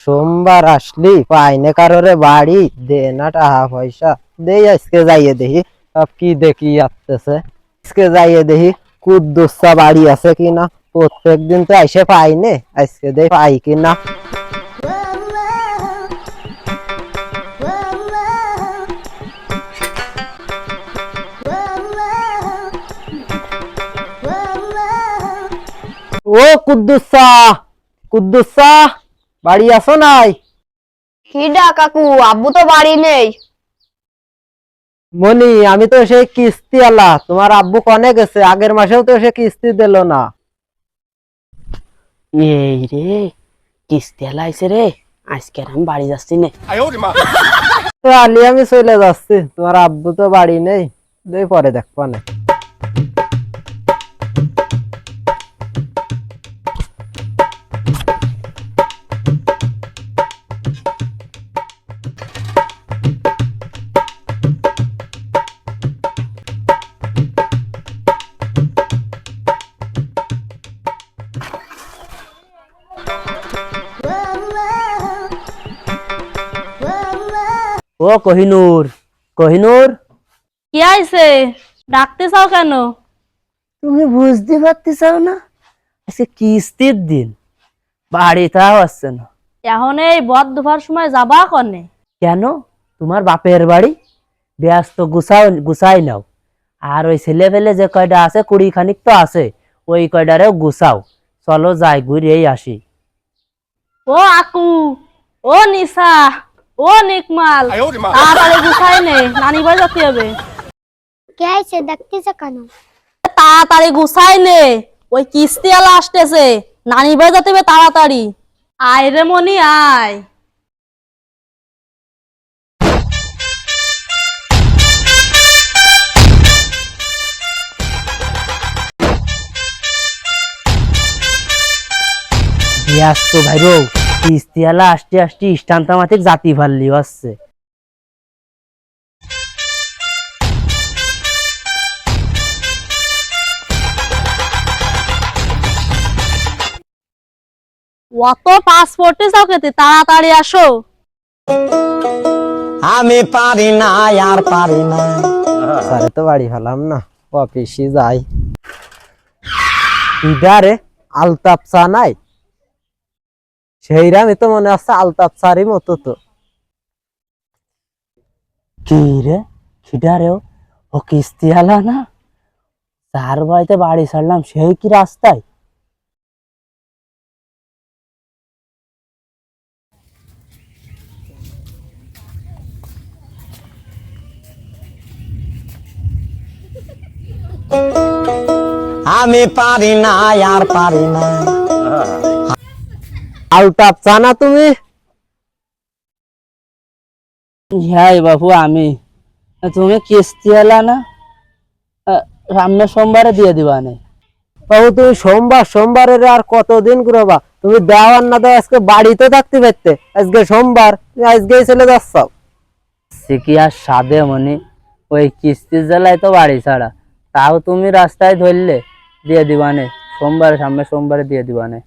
সোমবার আসলি পাইনে কারোরে বাড়ি দে না টাকা পয়সা দেই আজকে যাইয়ে দেখি কি দেখি আসতেছে আজকে যাইয়ে দেখি কুদ্দুসা বাড়ি আছে কিনা প্রত্যেক দিন তো এসে পাইনে আজকে দেই পাই কিনা ও কুদ্দুসা কুদ্দুসা বাড়ি আছো নাই? কি ডা কাকু, আব্বু তো বাড়ি নেই। মনি আমি তো সেই কিস্তি আলা, তোমার আব্বু কনে গেছে? আগের মাসেও তো সে কিস্তি দিল না। এই রে, কিস্তি আলাইছে রে, আজকে আমি বাড়ি যাচ্ছি না। তো আলি আমি চলে যাচ্ছি, তোমার আব্বু তো বাড়ি নেই, দেই পরে দেখবা না। ও কোহিনুর, কোহিনুর, কি আইছে? ডাকতে চাও কেন? তুমি বুঝতে পারতেছ না? আজকে কিস্তির দিন, বাড়িটাও আসছে না। এখন এই বদ দুপুর সময় যাবা কনে? কেন? তোমার বাপের বাড়ি ব্যস্ত, গুছাই নাও। আর ওই ছেলে ফেলে যে কয়টা আছে, 20 খানিক তো আছে, ওই কয়টারেও গুছাও। চলো যাই, ঘুরেই আসি। ও আকু, ও নিশা, ও নিকমাল, তাড়াতাড়ি গুছাই নে, নানি বাড়ি যেতে হবে। কে আইছে দেখতেছে কেন? তাড়াতাড়ি গুছাই নে, ওই কিস্তি আলা আসতেছে, নানি বাড়ি যেতে হবে তাড়াতাড়ি। আয় রে মনি আয়। ব্যস্ত ভাইরো, কিস্তিওয়ালা আসতে আসতে ইষ্টান্তমাতিক জাতি ফাল্লি আসছে। অত পাসপোর্টে যাও খেতে, তাড়াতাড়ি আসো। আমি পারি না, আর পারি না, আরে তো বাড়ি হলাম না, অফিসে যাই। ইদারে আলতাপ চা নাই, সেইরামই তো মনে হচ্ছে আলতাপ চারই মতো তো। কি রে, খিডারেও ও কিস্তিওয়ালা না? তার বাড়িতে বাড়ি ছাড়লাম, সেই কি রাস্তায়? আমি পারি না, আর পারি না। আলতাপ চা না তুমি? হ্যাঁ বাবু, আমি। তুমি কিস্তিওয়ালা না? সামনে সোমবারে দিয়ে দিবা না? বাবু তুমি সোমবারের আর কতদিন ঘুরবা? তুমি দেওয়ার না দাও, আজকে বাড়িতে থাকতে পারতে, আজকে সোমবার, তুমি আজকেই চলে যাচ্ছ। সে কি আর সাদে মনি, ওই কিস্তির জ্বালায় তো বাড়ি ছাড়া, তাও তুমি রাস্তায় ধরলে দিয়ে দিবানে, সামনে সোমবারে দিয়ে দিবানে।